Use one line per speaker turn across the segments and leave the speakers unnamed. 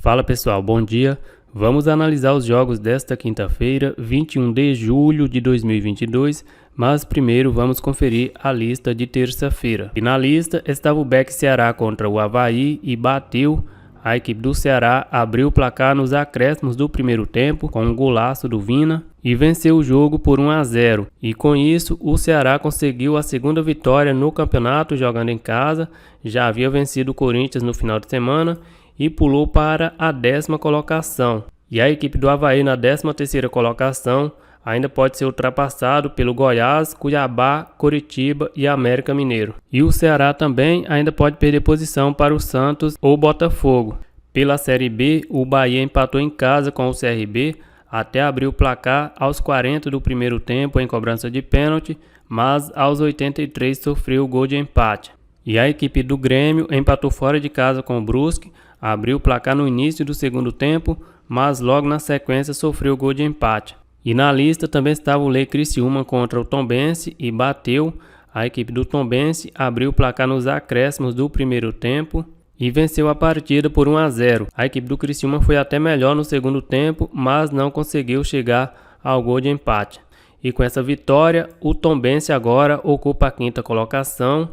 Fala pessoal, bom dia. Vamos analisar os jogos desta quinta-feira, 21 de julho de 2022, mas primeiro vamos conferir a lista de terça-feira. E na lista estava o BEC Ceará contra o Avaí e bateu. A equipe do Ceará abriu o placar nos acréscimos do primeiro tempo com um golaço do Vina e venceu o jogo por 1-0. E com isso o Ceará conseguiu a segunda vitória no campeonato jogando em casa. Já havia vencido o Corinthians no final de semana e pulou para a 10ª colocação. E a equipe do Avaí na 13ª colocação ainda pode ser ultrapassado pelo Goiás, Cuiabá, Coritiba e América Mineiro. E o Ceará também ainda pode perder posição para o Santos ou Botafogo. Pela Série B, o Bahia empatou em casa com o CRB até abrir o placar aos 40 do primeiro tempo em cobrança de pênalti, mas aos 83 sofreu o gol de empate. E a equipe do Grêmio empatou fora de casa com o Brusque, abriu o placar no início do segundo tempo, mas logo na sequência sofreu o gol de empate. E na lista também estava o Lei Criciúma contra o Tombense e bateu. A equipe do Tombense abriu o placar nos acréscimos do primeiro tempo e venceu a partida por 1-0. A equipe do Criciúma foi até melhor no segundo tempo, mas não conseguiu chegar ao gol de empate. E com essa vitória, o Tombense agora ocupa a 5ª colocação,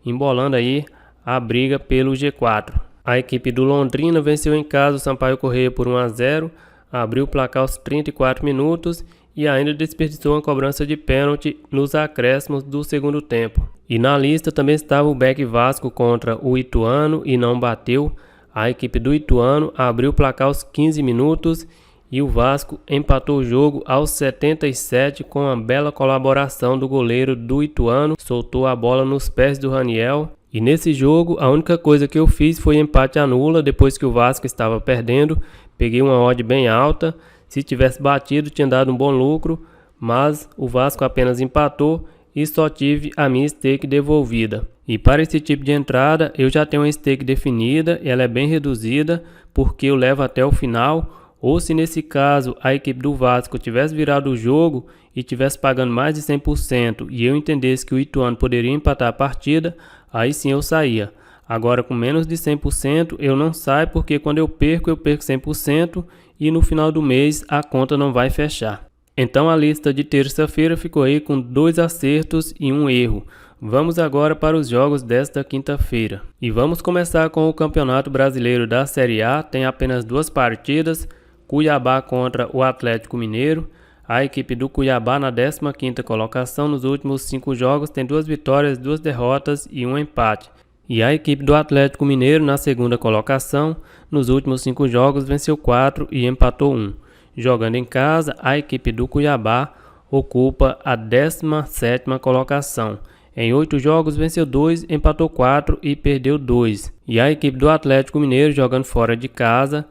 embolando aí a briga pelo G4. A equipe do Londrina venceu em casa o Sampaio Corrêa por 1-0, abriu o placar aos 34 minutos e ainda desperdiçou uma cobrança de pênalti nos acréscimos do segundo tempo. E na lista também estava o BEC Vasco contra o Ituano e não bateu. A equipe do Ituano abriu o placar aos 15 minutos e o Vasco empatou o jogo aos 77 com a bela colaboração do goleiro do Ituano, soltou a bola nos pés do Raniel. E nesse jogo, a única coisa que eu fiz foi empate à nula depois que o Vasco estava perdendo. Peguei uma odd bem alta, se tivesse batido tinha dado um bom lucro, mas o Vasco apenas empatou e só tive a minha stake devolvida. E para esse tipo de entrada, eu já tenho uma stake definida, ela é bem reduzida, porque eu levo até o final, ou se nesse caso a equipe do Vasco tivesse virado o jogo e tivesse pagando mais de 100% e eu entendesse que o Ituano poderia empatar a partida, aí sim eu saía. Agora com menos de 100% eu não saio, porque quando eu perco 100% e no final do mês a conta não vai fechar. Então a lista de terça-feira ficou aí com 2 acertos e 1 erro. Vamos agora para os jogos desta quinta-feira. E vamos começar com o Campeonato Brasileiro da Série A, tem apenas 2 partidas, Cuiabá contra o Atlético Mineiro. A equipe do Cuiabá na 15ª colocação nos últimos 5 jogos tem 2 vitórias, 2 derrotas e 1 empate. E a equipe do Atlético Mineiro na 2ª colocação, nos últimos 5 jogos venceu 4 e empatou 1. Jogando em casa, a equipe do Cuiabá ocupa a 17ª colocação. Em 8 jogos venceu 2, empatou 4 e perdeu 2. E a equipe do Atlético Mineiro jogando fora de casa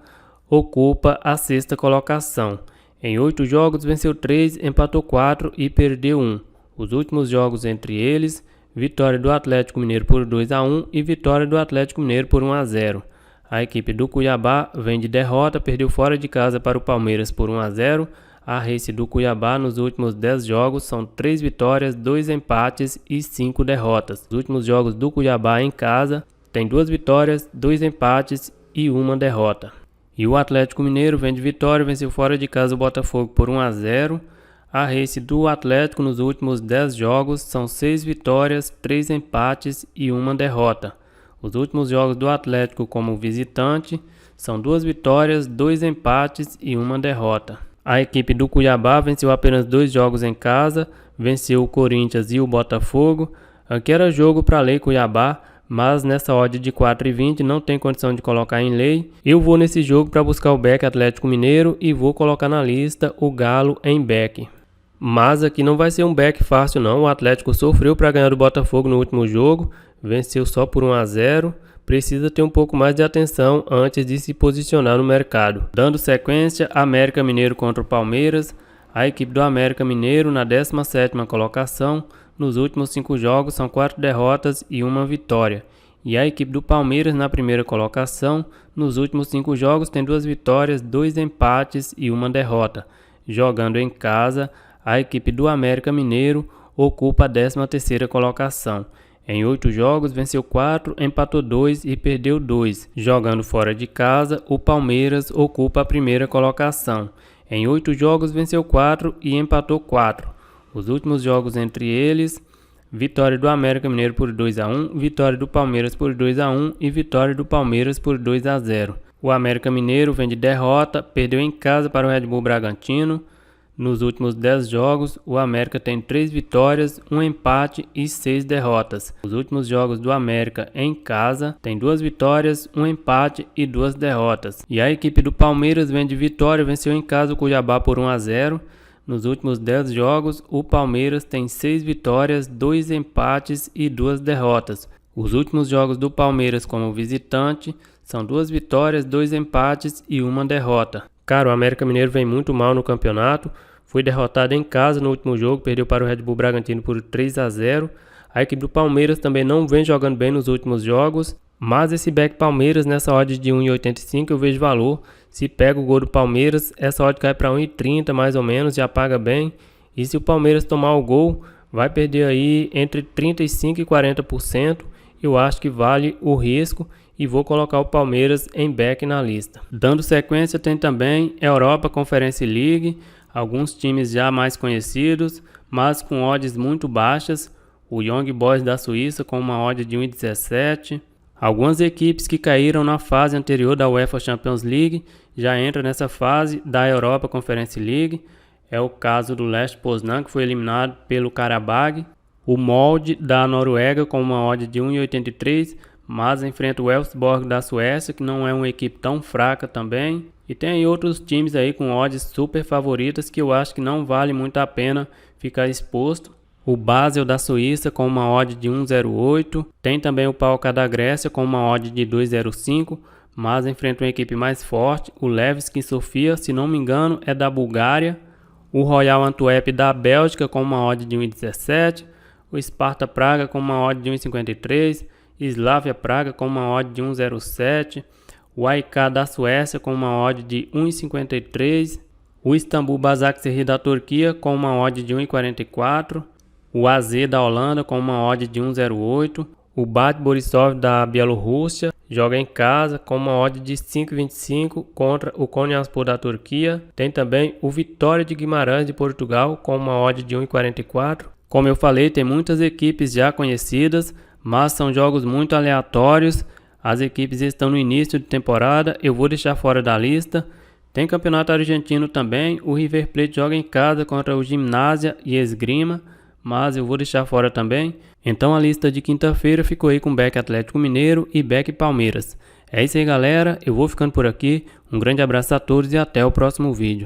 ocupa a 6ª colocação. Em 8 jogos venceu 3, empatou 4 e perdeu 1. Os últimos jogos entre eles, vitória do Atlético Mineiro por 2-1 e vitória do Atlético Mineiro por 1-0. A equipe do Cuiabá vem de derrota, perdeu fora de casa para o Palmeiras por 1-0. A race do Cuiabá nos últimos 10 jogos são 3 vitórias, 2 empates e 5 derrotas. Os últimos jogos do Cuiabá em casa tem 2 vitórias, 2 empates e 1 derrota. E o Atlético Mineiro vem de vitória, venceu fora de casa o Botafogo por 1-0. A race do Atlético nos últimos 10 jogos são 6 vitórias, 3 empates e 1 derrota. Os últimos jogos do Atlético como visitante são 2 vitórias, 2 empates e 1 derrota. A equipe do Cuiabá venceu apenas 2 jogos em casa, venceu o Corinthians e o Botafogo. Aqui era jogo para Lei Cuiabá, mas nessa odd de 4,20 não tem condição de colocar em lei. Eu vou nesse jogo para buscar o BEC Atlético Mineiro e vou colocar na lista o Galo em BEC. Mas aqui não vai ser um BEC fácil não, o Atlético sofreu para ganhar do Botafogo no último jogo, venceu só por 1-0, precisa ter um pouco mais de atenção antes de se posicionar no mercado. Dando sequência, América Mineiro contra o Palmeiras, a equipe do América Mineiro na 17ª colocação, nos últimos 5 jogos são 4 derrotas e 1 vitória. E a equipe do Palmeiras na 1ª colocação, nos últimos 5 jogos tem 2 vitórias, 2 empates e 1 derrota. Jogando em casa, a equipe do América Mineiro ocupa a 13ª colocação. Em 8 jogos, venceu 4, empatou 2 e perdeu 2. Jogando fora de casa, o Palmeiras ocupa a primeira colocação. Em 8 jogos, venceu 4 e empatou 4. Os últimos jogos entre eles: vitória do América Mineiro por 2-1, vitória do Palmeiras por 2-1 e vitória do Palmeiras por 2-0. O América Mineiro vem de derrota, perdeu em casa para o Red Bull Bragantino. Nos últimos 10 jogos, o América tem 3 vitórias, 1 empate e 6 derrotas. Os últimos jogos do América em casa tem 2 vitórias, 1 empate e 2 derrotas. E a equipe do Palmeiras vem de vitória, venceu em casa o Cuiabá por 1-0. Nos últimos 10 jogos, o Palmeiras tem 6 vitórias, 2 empates e 2 derrotas. Os últimos jogos do Palmeiras como visitante são 2 vitórias, 2 empates e 1 derrota. Cara, o América Mineiro vem muito mal no campeonato, foi derrotado em casa no último jogo, perdeu para o Red Bull Bragantino por 3-0. A equipe do Palmeiras também não vem jogando bem nos últimos jogos, mas esse back Palmeiras nessa odd de 1,85 eu vejo valor. Se pega o gol do Palmeiras, essa odd cai para 1,30 mais ou menos, já paga bem. E se o Palmeiras tomar o gol, vai perder aí entre 35% e 40%. Eu acho que vale o risco e vou colocar o Palmeiras em back na lista. Dando sequência, tem também Europa Conference League, alguns times já mais conhecidos, mas com odds muito baixas. O Young Boys da Suíça com uma odd de 1,17. Algumas equipes que caíram na fase anterior da UEFA Champions League já entram nessa fase da Europa Conference League. É o caso do Lech Poznan, que foi eliminado pelo Karabag. O Molde da Noruega com uma odd de 1,83, mas enfrenta o Elfsborg da Suécia, que não é uma equipe tão fraca também. E tem outros times aí com odds super favoritas que eu acho que não vale muito a pena ficar exposto. O Basel da Suíça com uma odd de 1,08. Tem também o PAOK da Grécia com uma odd de 2,05, mas enfrenta uma equipe mais forte. O Levski Sofia, se não me engano, é da Bulgária. O Royal Antwerp da Bélgica com uma odd de 1,17. O Sparta Praga com uma odd de 1,53. Slavia Praga com uma odd de 1,07. O AEK da Suécia com uma odd de 1,53. O Istambul Basaksehir da Turquia com uma odd de 1,44. O AZ da Holanda com uma odd de 1,08. O Bate Borisov da Bielorrússia joga em casa com uma odd de 5,25 contra o Konyaspor da Turquia. Tem também o Vitória de Guimarães de Portugal com uma odd de 1,44. Como eu falei, tem muitas equipes já conhecidas, mas são jogos muito aleatórios. As equipes estão no início de temporada, eu vou deixar fora da lista. Tem campeonato argentino também, o River Plate joga em casa contra o Gimnasia e Esgrima, mas eu vou deixar fora também. Então a lista de quinta-feira ficou aí com back Atlético Mineiro e back Palmeiras. É isso aí, galera, eu vou ficando por aqui. Um grande abraço a todos e até o próximo vídeo.